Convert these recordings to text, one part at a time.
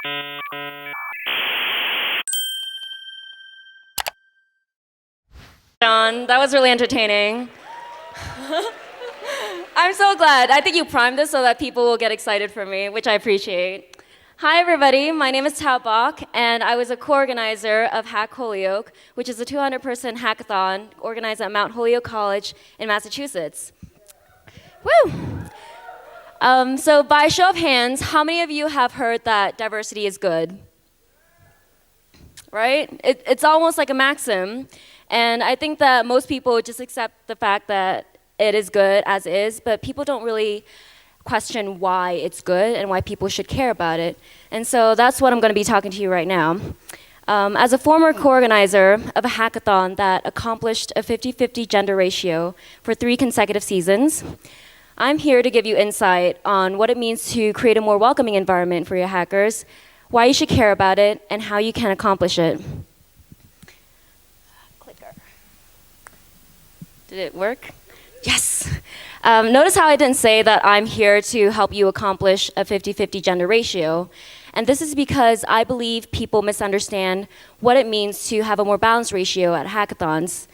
John, that was really entertaining. I'm so glad. I think you primed this so that people will get excited for me, which I appreciate. Hi, everybody. My name is Thao Bach, and I was a co-organizer of HackHolyoke, which is a 200-person hackathon organized at Mount Holyoke College in Massachusetts. Woo! So by show of hands, how many of you have heard that diversity is good? Right? It's almost like a maxim. And I think that most people just accept the fact that it is good as is, but people don't really question why it's good and why people should care about it. And so that's what I'm going to be talking to you right now. As a former co-organizer of a hackathon that accomplished a 50-50 gender ratio for 3 consecutive seasons, I'm here to give you insight on what it means to create a more welcoming environment for your hackers, why you should care about it, and how you can accomplish it. Did it work? Yes. Notice how I didn't say that I'm here to help you accomplish a 50-50 gender ratio. And this is because I believe people misunderstand what it means to have a more balanced ratio at hackathons.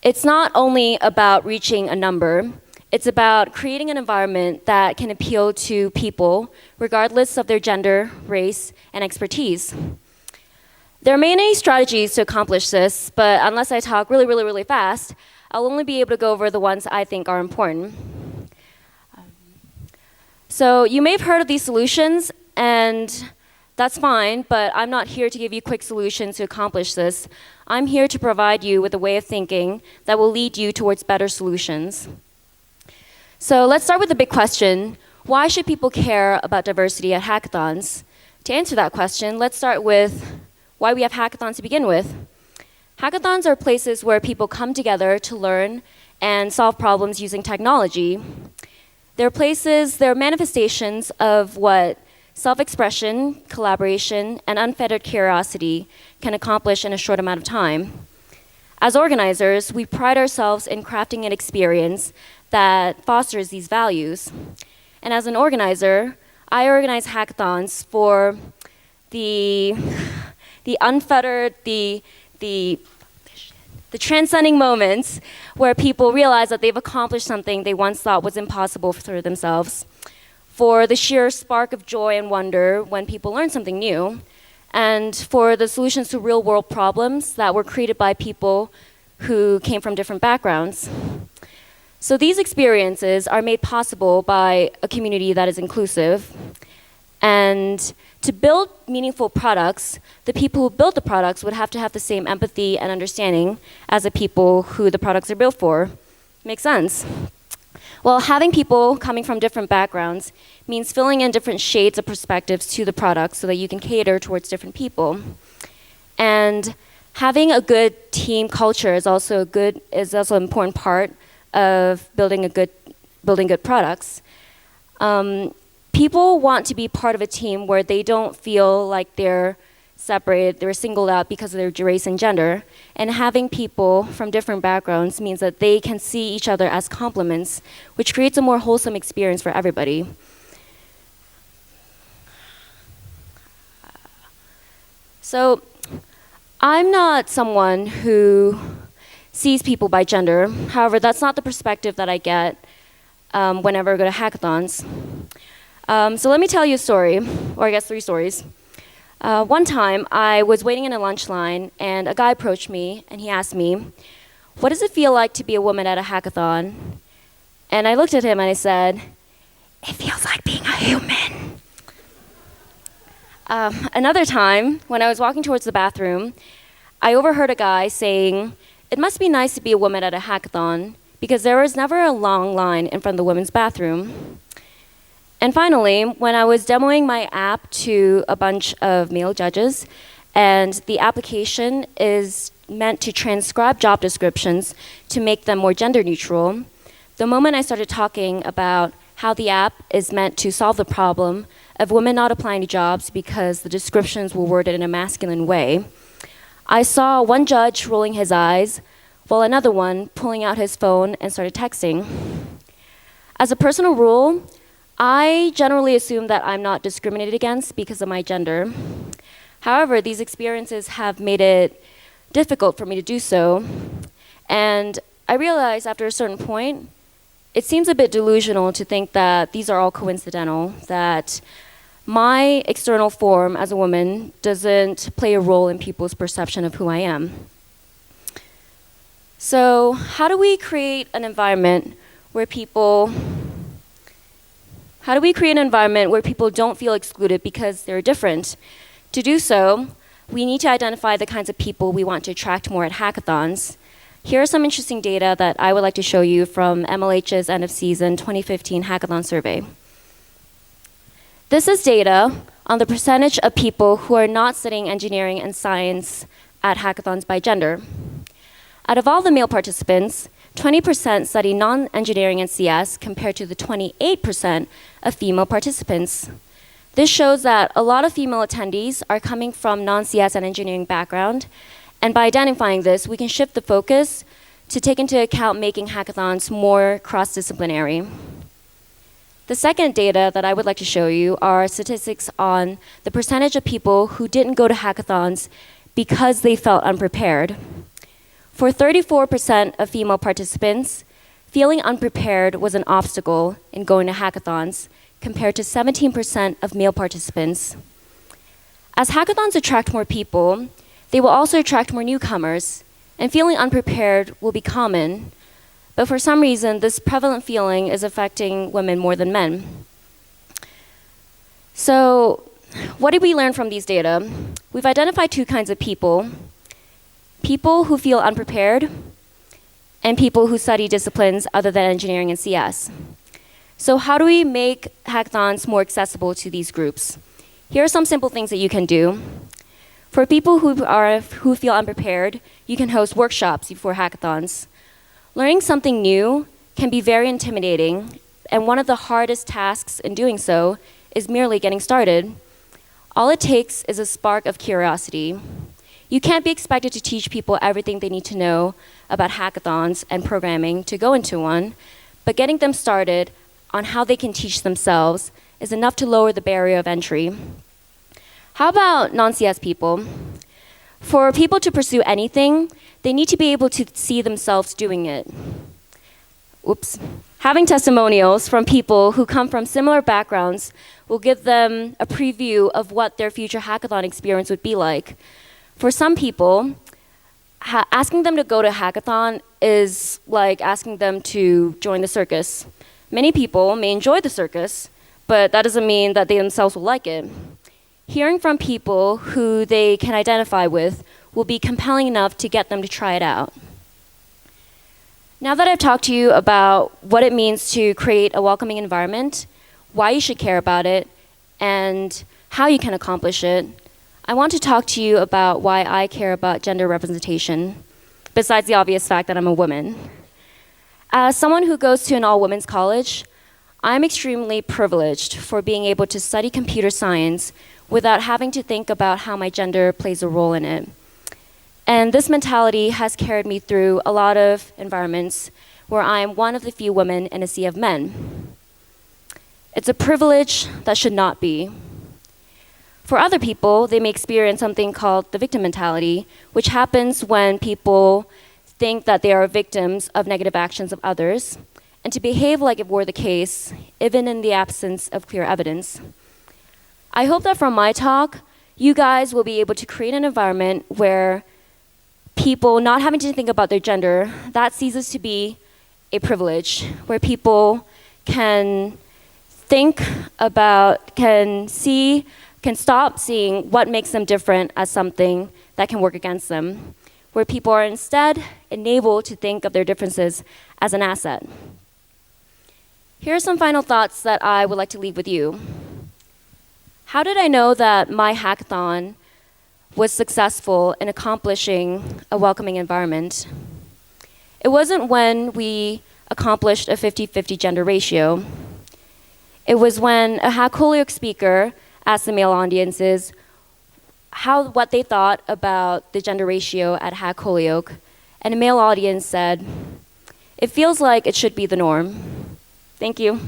It's not only about reaching a number, it's about creating an environment that can appeal to people regardless of their gender, race, and expertise. There are many strategies to accomplish this, but unless I talk really fast, I'll only be able to go over the ones I think are important. So you may have heard of these solutions, and that's fine, but I'm not here to give you quick solutions to accomplish this. I'm here to provide you with a way of thinking that will lead you towards better solutions. So let's start with the big question. Why should people care about diversity at hackathons? To answer that question, let's start with why we have hackathons to begin with. Hackathons are places where people come together to learn and solve problems using technology. They're manifestations of what self-expression, collaboration, and unfettered curiosity can accomplish in a short amount of time. As organizers, we pride ourselves in crafting an experience that fosters these values. And as an organizer, I organize hackathons for the unfettered, the transcending moments where people realize that they've accomplished something they once thought was impossible for themselves, for the sheer spark of joy and wonder when people learn something new, and for the solutions to real-world problems that were created by people who came from different backgrounds. So these experiences are made possible by a community that is inclusive. And to build meaningful products, the people who build the products would have to have the same empathy and understanding as the people who the products are built for. Makes sense? Well, having people coming from different backgrounds means filling in different shades of perspectives to the product so that you can cater towards different people. And having a good team culture is also an important part of building good products. People want to be part of a team where they don't feel like they're separated, they're singled out because of their race and gender. And having people from different backgrounds means that they can see each other as complements, which creates a more wholesome experience for everybody. So I'm not someone who sees people by gender. However, that's not the perspective that I get whenever I go to hackathons. So let me tell you a story, or I guess 3 stories. One time, I was waiting in a lunch line, and a guy approached me, and he asked me, "What does it feel like to be a woman at a hackathon?" And I looked at him, and I said, "It feels like being a human." Another time, when I was walking towards the bathroom, I overheard a guy saying, "It must be nice to be a woman at a hackathon, because there was never a long line in front of the women's bathroom." And finally, when I was demoing my app to a bunch of male judges, and the application is meant to transcribe job descriptions to make them more gender neutral, the moment I started talking about how the app is meant to solve the problem of women not applying to jobs because the descriptions were worded in a masculine way, I saw one judge rolling his eyes, while another one pulling out his phone and started texting. As a personal rule, I generally assume that I'm not discriminated against because of my gender. However, these experiences have made it difficult for me to do so. And I realized after a certain point, it seems a bit delusional to think that these are all coincidental, that my external form as a woman doesn't play a role in people's perception of who I am. So, how do we create an environment where people don't feel excluded because they're different? To do so, we need to identify the kinds of people we want to attract more at hackathons. Here are some interesting data that I would like to show you from MLH's end of season 2015 hackathon survey. This is data on the percentage of people who are not studying engineering and science at hackathons by gender. Out of all the male participants, 20% study non-engineering and CS compared to the 28% of female participants. This shows that a lot of female attendees are coming from non-CS and engineering background, and by identifying this, we can shift the focus to take into account making hackathons more cross-disciplinary. The second data that I would like to show you are statistics on the percentage of people who didn't go to hackathons because they felt unprepared. For 34% of female participants, feeling unprepared was an obstacle in going to hackathons, compared to 17% of male participants. As hackathons attract more people, they will also attract more newcomers, and feeling unprepared will be common. But for some reason, this prevalent feeling is affecting women more than men. So, what did we learn from these data? We've identified two kinds of people: people who feel unprepared and people who study disciplines other than engineering and CS. So how do we make hackathons more accessible to these groups? Here are some simple things that you can do. For people who feel unprepared, you can host workshops before hackathons. Learning something new can be very intimidating, and one of the hardest tasks in doing so is merely getting started. All it takes is a spark of curiosity. You can't be expected to teach people everything they need to know about hackathons and programming to go into one, but getting them started on how they can teach themselves is enough to lower the barrier of entry. How about non-CS people? For people to pursue anything, they need to be able to see themselves doing it. Oops. Having testimonials from people who come from similar backgrounds will give them a preview of what their future hackathon experience would be like. For some people, asking them to go to a hackathon is like asking them to join the circus. Many people may enjoy the circus, but that doesn't mean that they themselves will like it. Hearing from people who they can identify with will be compelling enough to get them to try it out. Now that I've talked to you about what it means to create a welcoming environment, why you should care about it, and how you can accomplish it, I want to talk to you about why I care about gender representation, besides the obvious fact that I'm a woman. As someone who goes to an all-women's college, I'm extremely privileged for being able to study computer science without having to think about how my gender plays a role in it. And this mentality has carried me through a lot of environments where I am one of the few women in a sea of men. It's a privilege that should not be. For other people, they may experience something called the victim mentality, which happens when people think that they are victims of negative actions of others, and to behave like it were the case, even in the absence of clear evidence. I hope that from my talk, you guys will be able to create an environment where people not having to think about their gender, that ceases to be a privilege, where people can think about, can stop seeing what makes them different as something that can work against them, where people are instead enabled to think of their differences as an asset. Here are some final thoughts that I would like to leave with you. How did I know that my hackathon was successful in accomplishing a welcoming environment? It wasn't when we accomplished a 50-50 gender ratio. It was when a HackHolyoke speaker asked the male audiences what they thought about the gender ratio at HackHolyoke, and a male audience said, "It feels like it should be the norm." Thank you.